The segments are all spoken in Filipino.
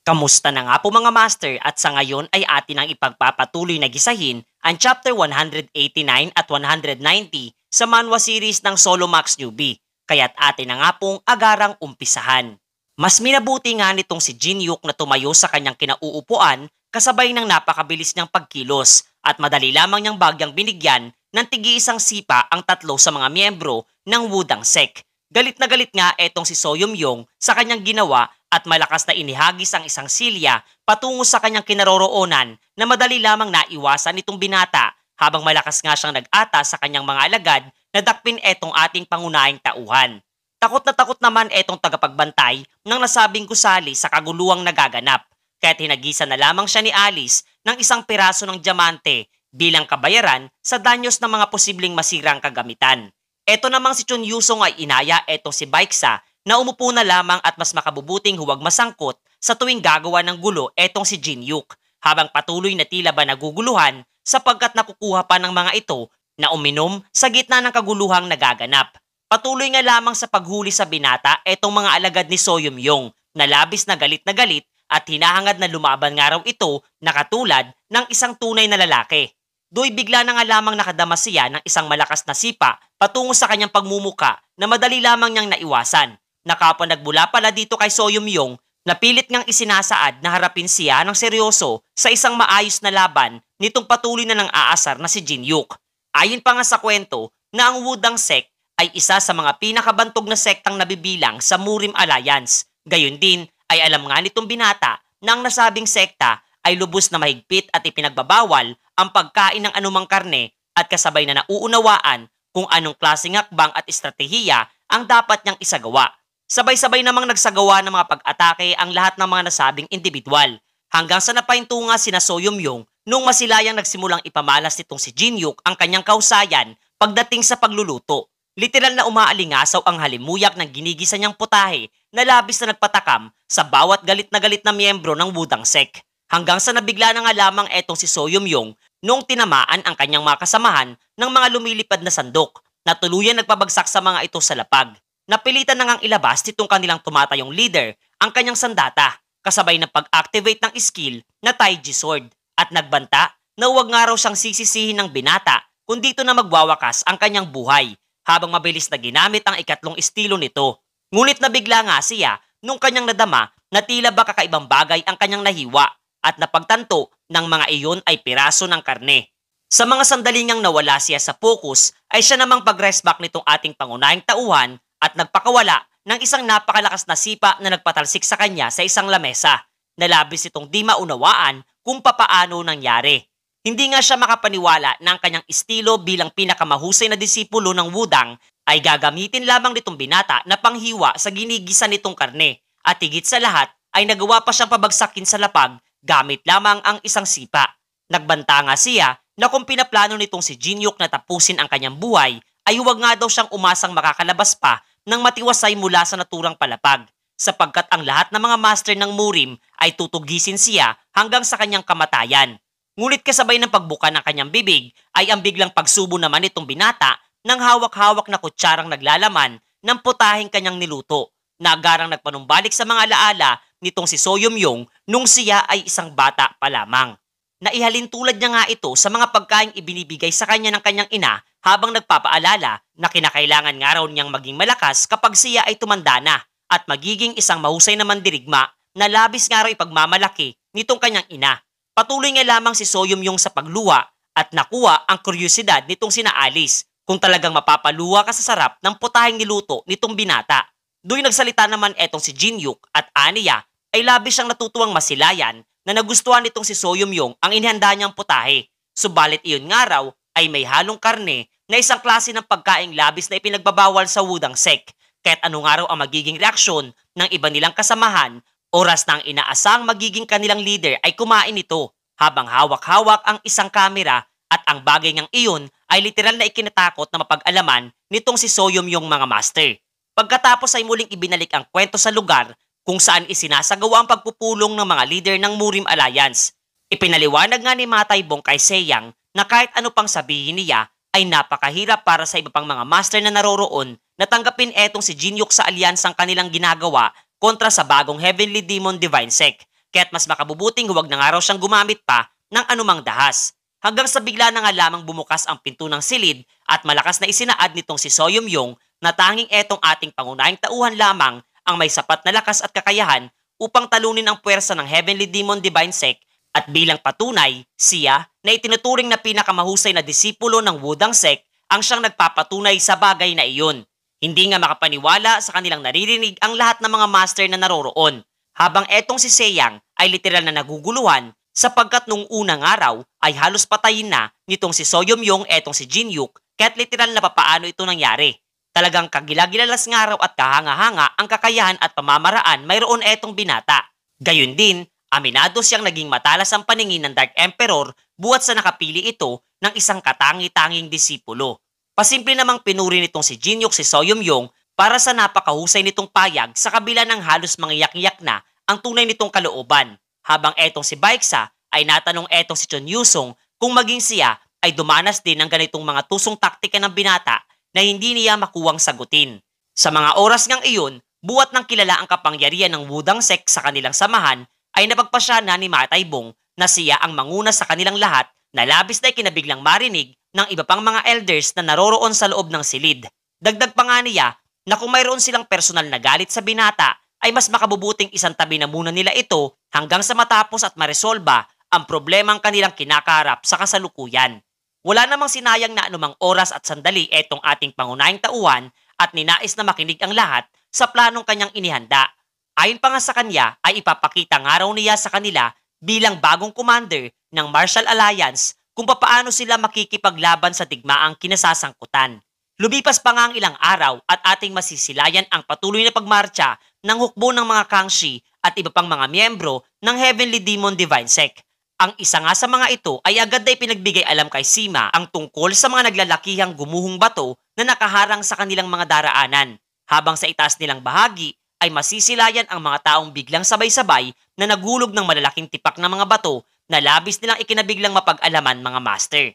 Kamusta na nga po mga master at sa ngayon ay atin ang ipagpapatuloy na gisahin ang chapter 189 at 190 sa manhwa series ng Solo Max Newbie, kaya't atin na nga pong agarang umpisahan. Mas minabuti nga nitong si Jinyuk na tumayo sa kanyang kinauupuan kasabay ng napakabilis niyang pagkilos at madali lamang niyang bagyang binigyan ng tigi-isang sipa ang tatlo sa mga miyembro ng Wudang Sect. Galit na galit nga etong si Soyum-yong sa kanyang ginawa at malakas na inihagis ang isang silya patungo sa kanyang kinaroroonan na madali lamang naiwasan nitong binata habang malakas nga siyang nag-ata sa kanyang mga alagad na dakpin etong ating pangunahing tauhan. Takot na takot naman etong tagapagbantay ng nasabing gusali sa kaguluhang nagaganap kaya't hinagisan na lamang siya ni Alice ng isang piraso ng diamante bilang kabayaran sa danyos ng mga posibleng masirang kagamitan. Eto namang si Chun Yusong ay inaya etong si Baeksa na umupo na lamang at mas makabubuting huwag masangkot sa tuwing gagawa ng gulo etong si Jinyuk habang patuloy na tila ba naguguluhan sapagkat nakukuha pa ng mga ito na uminom sa gitna ng kaguluhang nagaganap. Patuloy nga lamang sa paghuli sa binata etong mga alagad ni Soyum-yong na labis na galit at hinahangad na lumaban nga raw ito na katulad ng isang tunay na lalaki. Do'y bigla na nga lamang nakadama siya ng isang malakas na sipa patungo sa kanyang pagmumuka na madali lamang niyang naiwasan. Nakapwa nagmula pala dito kay Soyum-yong na pilit ngang isinasaad na harapin siya ng seryoso sa isang maayos na laban nitong patuloy na nang aasar na si Jinyuk. Ayon pa nga sa kwento na ang Wudang Sect ay isa sa mga pinakabantog na sektang nabibilang sa Murim Alliance. Gayon din ay alam nga nitong binata na ang nasabing sekta ay lubos na mahigpit at ipinagbabawal ang pagkain ng anumang karne at kasabay na nauunawaan kung anong klaseng hakbang at estratehiya ang dapat niyang isagawa. Sabay-sabay namang nagsagawa ng mga pag-atake ang lahat ng mga nasabing individual hanggang sa napahinto nga sina Soyum-yong nung masilayang nagsimulang ipamalas nitong si Jinyuk ang kanyang kausayan pagdating sa pagluluto. Literal na umaalingasaw ang halimuyak ng ginigisa niyang putahe na labis na nagpatakam sa bawat galit na miyembro ng Wudang Sect. Hanggang sa nabigla na nga lamang etong si Soyum-yong nung tinamaan ang kanyang mga kasamahan ng mga lumilipad na sandok na tuluyan nagpabagsak sa mga ito sa lapag. Napilitan na ngang ilabas nitong kanilang tumatayong leader ang kanyang sandata kasabay ng pag-activate ng skill na Taiji Sword at nagbanta na huwag nga raw siyang sisisihin ng binata kung dito na magwawakas ang kanyang buhay habang mabilis na ginamit ang ikatlong estilo nito. Ngunit nabigla nga siya nung kanyang nadama na tila ba kakaibang bagay ang kanyang nahiwa at napagtanto ng mga iyon ay piraso ng karne. Sa mga sandali niyang nawala siya sa focus ay siya namang pag-rest back nitong ating pangunahing tauhan at nagpakawala ng isang napakalakas na sipa na nagpatalsik sa kanya sa isang lamesa na labis itong di maunawaan kung papaano nangyari. Hindi nga siya makapaniwala na ang kanyang estilo bilang pinakamahusay na disipulo ng Wudang ay gagamitin lamang nitong binata na panghiwa sa ginigisa nitong karne at higit sa lahat ay nagawa pa siyang pabagsakin sa lapag gamit lamang ang isang sipa. Nagbanta nga siya na kung pinaplano nitong si Jinyuk na tapusin ang kanyang buhay ay huwag nga daw siyang umasang makakalabas pa ng matiwasay mula sa naturang palapag sapagkat ang lahat ng mga master ng Murim ay tutugisin siya hanggang sa kanyang kamatayan. Ngunit kasabay ng pagbuka ng kanyang bibig ay ang biglang pagsubo naman itong binata ng hawak-hawak na kutsarang naglalaman ng putaheng kanyang niluto na agarang nagpanumbalik sa mga alaala nitong si Soyum-yong nung siya ay isang bata pa lamang. Naihalin tulad niya nga ito sa mga pagkaing ibinibigay sa kanya ng kanyang ina habang nagpapaalala na kinakailangan nga raw niyang maging malakas kapag siya ay tumanda na at magiging isang mahusay na mandirigma na labis nga raw ipagmamalaki nitong kanyang ina. Patuloy nga lamang si Soyum-yong sa pagluwa at nakuha ang kuryosidad nitong sina Alice kung talagang mapapaluwa ka sa sarap ng putaheng niluto nitong binata. Do'y nagsalita naman etong si Jinyuk at aniya ay labis siyang natutuwang masilayan na nagustuhan nitong si Soyum-yong ang inihanda niyang putahe. Subalit iyon nga raw ay may halong karne na isang klase ng pagkaing labis na ipinagbabawal sa Wudang Sect. Kahit ano nga raw ang magiging reaksyon ng iba nilang kasamahan, oras na ang inaasang magiging kanilang leader ay kumain ito habang hawak-hawak ang isang kamera at ang bagay niyang iyon ay literal na ikinatakot na mapag-alaman nitong si Soyum-yong mga master. Pagkatapos ay muling ibinalik ang kwento sa lugar kung saan isinasagawa ang pagpupulong ng mga leader ng Murim Alliance. Ipinaliwanag nga ni Matay Bong kay Seyang na kahit ano pang sabihin niya ay napakahirap para sa iba pang mga master na naroroon na tanggapin etong si Jinyuk sa alyansang kanilang ginagawa kontra sa bagong Heavenly Demon Divine Sect kaya't mas makabubuting huwag na nga raw siyang gumamit pa ng anumang dahas. Hanggang sa bigla na nga lamang bumukas ang pinto ng silid at malakas na isinaad nitong si Soyumyong na tanging etong ating pangunahing tauhan lamang ang may sapat na lakas at kakayahan upang talunin ang puwersa ng Heavenly Demon Divine Sect at bilang patunay, siya na itinuturing na pinakamahusay na disipulo ng Wudang Sect ang siyang nagpapatunay sa bagay na iyon. Hindi nga makapaniwala sa kanilang naririnig ang lahat ng mga master na naroroon, habang etong si Seyang ay literal na naguguluhan sapagkat nung unang araw ay halos patayin na nitong si Soyumyong etong si Jinyuk kaya't literal na papaano ito nangyari. Talagang kagilagilalas nga raw at kahanga-hanga ang kakayahan at pamamaraan mayroon etong binata. Gayun din, aminado siyang naging matalas ang paningin ng Dark Emperor buhat sa nakapili ito ng isang katangi-tanging disipulo. Pasimple namang pinuri nitong si Jinyuk si Soyumyong para sa napakahusay nitong payag sa kabila ng halos mangyak-yak na ang tunay nitong kalooban. Habang etong si Baeksa ay natanong etong si Chon Yusong kung maging siya ay dumanas din ng ganitong mga tusong taktika ng binata na hindi niya makuwang sagutin. Sa mga oras ngang iyon, buhat ng kilala ang kapangyarihan ng Wudang Sect sa kanilang samahan ay napagpasya na ni Ma Taibong na siya ang manguna sa kanilang lahat na labis na ikinabiglang marinig ng iba pang mga elders na naroroon sa loob ng silid. Dagdag pa nga niya na kung mayroon silang personal na galit sa binata ay mas makabubuting isang tabi na muna nila ito hanggang sa matapos at maresolba ang problemang kanilang kinakaharap sa kasalukuyan. Wala namang sinayang na anumang oras at sandali etong ating pangunahing tauhan at ninais na makinig ang lahat sa planong kanyang inihanda. Ayon pa nga sa kanya ay ipapakita nga raw niya sa kanila bilang bagong commander ng Martial Alliance kung papaano sila makikipaglaban sa digmaang kinasasangkutan. Lumipas pa nga ang ilang araw at ating masisilayan ang patuloy na pagmarcha ng hukbo ng mga Kangxi at iba pang mga miyembro ng Heavenly Demon Divine Sect. Ang isa nga sa mga ito ay agad na ipinagbigay alam kay Sima ang tungkol sa mga naglalakihang gumuhong bato na nakaharang sa kanilang mga daraanan. Habang sa itaas nilang bahagi ay masisilayan ang mga taong biglang sabay-sabay na naghulog ng malalaking tipak na mga bato na labis nilang ikinabiglang mapag-alaman mga master.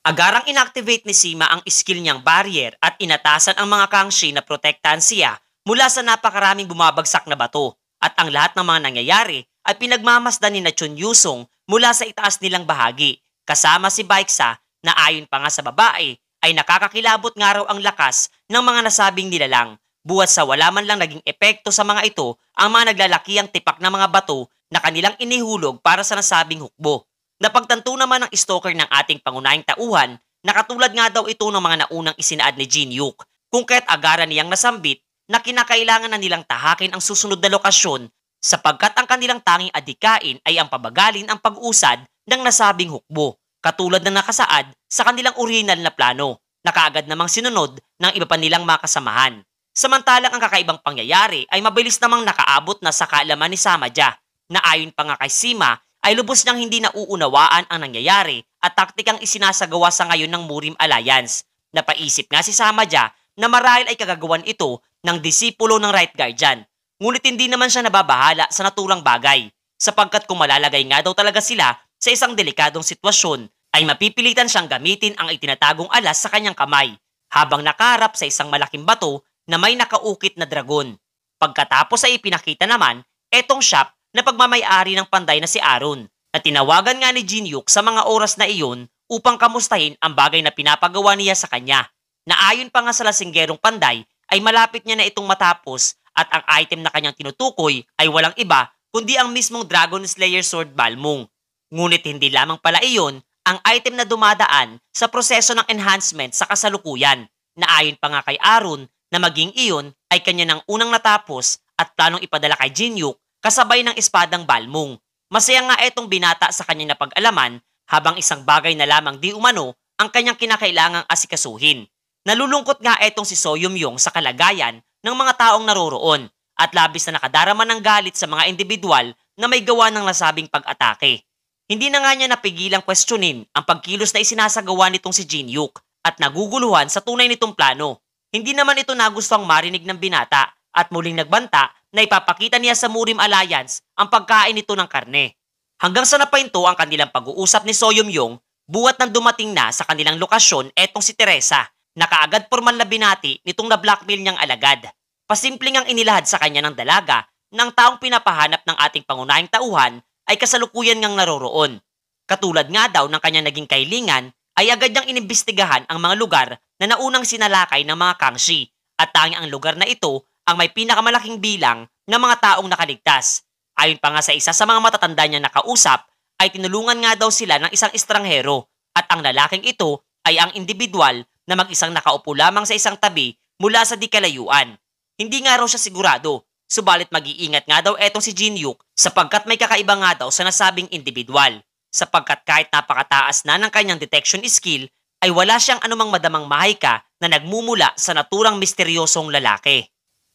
Agarang inactivate ni Sima ang skill niyang barrier at inatasan ang mga Kangxi na protektahan siya mula sa napakaraming bumabagsak na bato at ang lahat ng mga nangyayari ay pinagmamasdan ni Chon Yusong mula sa itaas nilang bahagi kasama si Baeksa na ayon pa nga sa babae ay nakakakilabot nga raw ang lakas ng mga nasabing nilalang buhat sa wala man lang naging epekto sa mga ito ang mga naglalakihang tipak na mga bato na kanilang inihulog para sa nasabing hukbo. Napagtanto naman ng stalker ng ating pangunahing tauhan na katulad nga daw ito ng mga naunang isinaad ni Jinyuk kung kaya't agaran niyang nasambit na kinakailangan na nilang tahakin ang susunod na lokasyon sapagkat ang kanilang tanging adikain ay ang pabagalin ang pag-usad ng nasabing hukbo katulad ng nakasaad sa kanilang orihinal na plano na kaagad namang sinunod ng iba pa nilang mga kasamahan. Samantalang ang kakaibang pangyayari ay mabilis namang nakaabot na sa kaalaman ni Samaja na ayon pa nga kay Sima ay lubos niyang hindi nauunawaan ang nangyayari at taktikang isinasagawa sa ngayon ng Murim Alliance. Napaisip nga si Samaja na marahil ay kagagawan ito ng disipulo ng Right Guardian. Ngunit hindi naman siya nababahala sa naturang bagay sapagkat kung malalagay nga daw talaga sila sa isang delikadong sitwasyon ay mapipilitan siyang gamitin ang itinatagong alas sa kanyang kamay habang nakaharap sa isang malaking bato na may nakaukit na dragon. Pagkatapos ay ipinakita naman etong shop na pagmamay-ari ng panday na si Aaron na tinawagan nga ni Jinyuk sa mga oras na iyon upang kamustahin ang bagay na pinapagawa niya sa kanya na ayon pa nga sa lasinggerong panday ay malapit niya na itong matapos at ang item na kanyang tinutukoy ay walang iba kundi ang mismong Dragon Slayer Sword Balmung. Ngunit hindi lamang pala iyon ang item na dumadaan sa proseso ng enhancement sa kasalukuyan na ayon pa nga kay Aaron na maging iyon ay kanya nang unang natapos at planong ipadala kay Jinyuk kasabay ng espadang Balmung. Masaya nga etong binata sa kanyang napag-alaman habang isang bagay na lamang di umano ang kanyang kinakailangang asikasuhin. Nalulungkot nga etong si Soyumyong sa kalagayan ng mga taong naroroon at labis na nakadarama ng galit sa mga individual na may gawa ng nasabing pag-atake. Hindi na nga niya napigilang questionin ang pagkilos na isinasagawa nitong si Jinyuk at naguguluhan sa tunay nitong plano. Hindi naman ito nagustuhang marinig ng binata at muling nagbanta na ipapakita niya sa Murim Alliance ang pagkain nito ng karne. Hanggang sa napahinto ang kanilang pag-uusap ni Soyumyong, buhat nang dumating na sa kanilang lokasyon etong si Teresa na kaagad formal na binati nitong na-blackmail niyang alagad. Pasimpleng ang inilahad sa kanya ng dalaga ng taong pinapahanap ng ating pangunahing tauhan ay kasalukuyan ngang naroroon. Katulad nga daw ng kanyang naging kahilingan ay agad niyang inimbestigahan ang mga lugar na naunang sinalakay ng mga Kangxi at tanging ang lugar na ito ang may pinakamalaking bilang ng mga taong nakaligtas. Ayon pa nga sa isa sa mga matatanda niya nakausap ay tinulungan nga daw sila ng isang estranghero at ang lalaking ito ay ang individual na mag-isang nakaupo lamang sa isang tabi mula sa di kalayuan. Hindi nga raw siya sigurado, subalit mag-iingat nga daw etong si Jinhyuk sapagkat may kakaiba nga daw sa nasabing individual. Sapagkat kahit napakataas na ng kanyang detection skill, ay wala siyang anumang madamang mahika na nagmumula sa naturang misteryosong lalaki.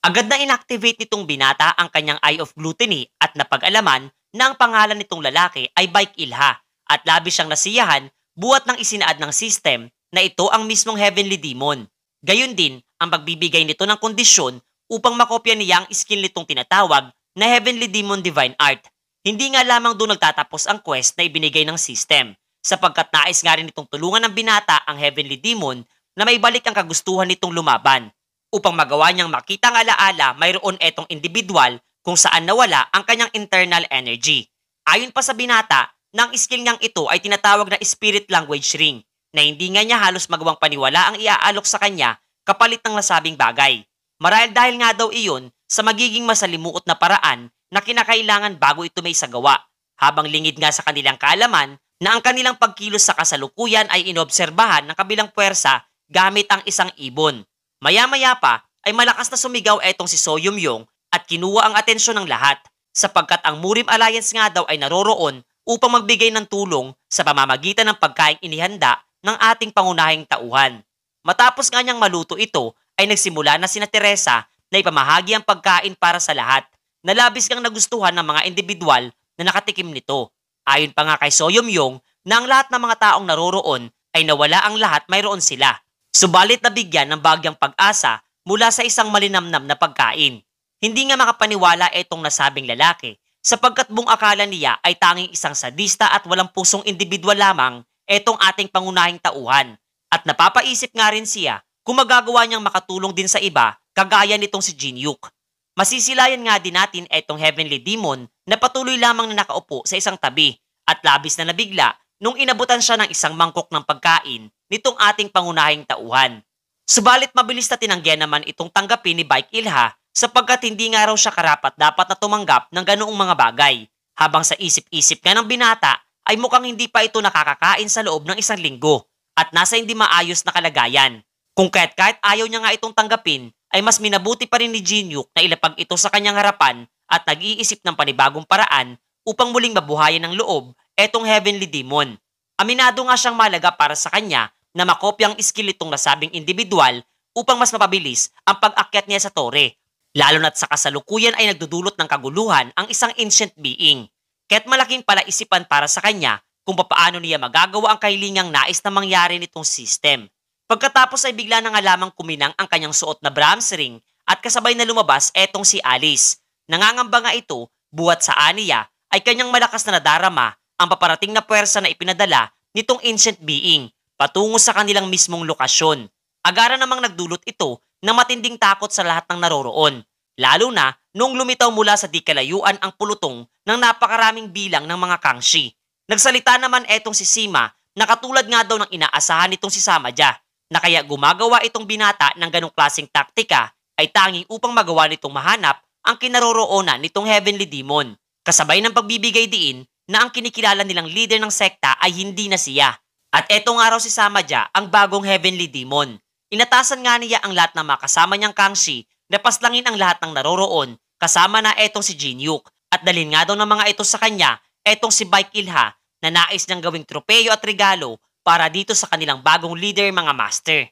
Agad na inactivate nitong binata ang kanyang Eye of Gluttony at napag-alaman na ang pangalan nitong lalaki ay Baik Ilha at labis siyang nasiyahan buhat ng isinaad ng system na ito ang mismong Heavenly Demon. Gayun din ang pagbibigay nito ng kondisyon upang makopya niya ang skill nitong tinatawag na Heavenly Demon Divine Art. Hindi nga lamang doon nagtatapos ang quest na ibinigay ng system, sapagkat nais nga rin itong tulungan ng binata ang Heavenly Demon na may balik ang kagustuhan nitong lumaban. Upang magawa niyang makita ang alaala, mayroon etong individual kung saan nawala ang kanyang internal energy. Ayon pa sa binata, ng skill niyang ito ay tinatawag na Spirit Language Ring, na hindi nga niya halos magawang paniwala ang iaalok sa kanya kapalit ng nasabing bagay. Marahil dahil nga daw iyon sa magiging masalimuot na paraan na kinakailangan bago ito may sagawa, habang lingid nga sa kanilang kaalaman na ang kanilang pagkilos sa kasalukuyan ay inobserbahan ng kabilang puwersa gamit ang isang ibon. Maya-maya pa ay malakas na sumigaw etong si Soyumyong at kinuha ang atensyon ng lahat sapagkat ang Murim Alliance nga daw ay naroroon upang magbigay ng tulong sa pamamagitan ng pagkaing inihanda ng ating pangunahing tauhan. Matapos nga niyang maluto ito ay nagsimula na sina Teresa na ipamahagi ang pagkain para sa lahat na labis kang nagustuhan ng mga individual na nakatikim nito. Ayon pa nga kay Soyumyong na ang lahat ng mga taong naroroon ay nawala ang lahat mayroon sila. Subalit nabigyan ng bagyang pag-asa mula sa isang malinamnam na pagkain. Hindi nga makapaniwala itong nasabing lalaki sapagkat buong akala niya ay tanging isang sadista at walang pusong individual lamang itong ating pangunahing tauhan. At napapaisip nga rin siya kung magagawa niyang makatulong din sa iba kagaya nitong si Jinhyuk. Masisilayan nga din natin etong Heavenly Demon na patuloy lamang na nakaupo sa isang tabi at labis na nabigla nung inabutan siya ng isang mangkok ng pagkain nitong ating pangunahing tauhan. Subalit mabilis na tinanggihan naman itong tanggapin ni Baik Ilha sapagkat hindi nga raw siya karapat dapat na tumanggap ng ganoong mga bagay. Habang sa isip-isip nga ng binata ay mukhang hindi pa ito nakakakain sa loob ng isang linggo at nasa hindi maayos na kalagayan. Kung kahit ayaw niya nga itong tanggapin, ay mas minabuti pa rin ni Jinhyuk na ilapag ito sa kanyang harapan at nag-iisip ng panibagong paraan upang muling mabuhayan ng loob etong Heavenly Demon. Aminado nga siyang malaga para sa kanya na makopya ang skill itong nasabing individual upang mas mapabilis ang pag-akyat niya sa tore. Lalo na't sa kasalukuyan ay nagdudulot ng kaguluhan ang isang ancient being. Kaya't malaking palaisipan para sa kanya kung papaano niya magagawa ang kahilingang nais na mangyari nitong system. Pagkatapos ay bigla na nga lamang kuminang ang kanyang suot na Brahms ring at kasabay na lumabas etong si Alice. Nangangamba nga ito, buhat sa aniya ay kanyang malakas na nadarama ang paparating na puwersa na ipinadala nitong ancient being patungo sa kanilang mismong lokasyon. Agara namang nagdulot ito ng matinding takot sa lahat ng naroroon, lalo na nung lumitaw mula sa di kalayuan ang pulutong ng napakaraming bilang ng mga Kangxi. Nagsalita naman etong si Sima na katulad nga daw ng inaasahan nitong si Samaja, na kaya gumagawa itong binata ng ganong klaseng taktika ay tanging upang magawa nitong mahanap ang kinaroroonan nitong Heavenly Demon. Kasabay ng pagbibigay diin na ang kinikilala nilang leader ng sekta ay hindi na siya. At eto nga raw si Samaja ang bagong Heavenly Demon. Inatasan nga niya ang lahat ng makasama niyang Kangxi na paslangin ang lahat ng naroroon kasama na etong si Jinhyuk at dalhin nga daw ng mga ito sa kanya etong si Baik Ilha na nais niyang gawing tropeyo at regalo para dito sa kanilang bagong leader mga master.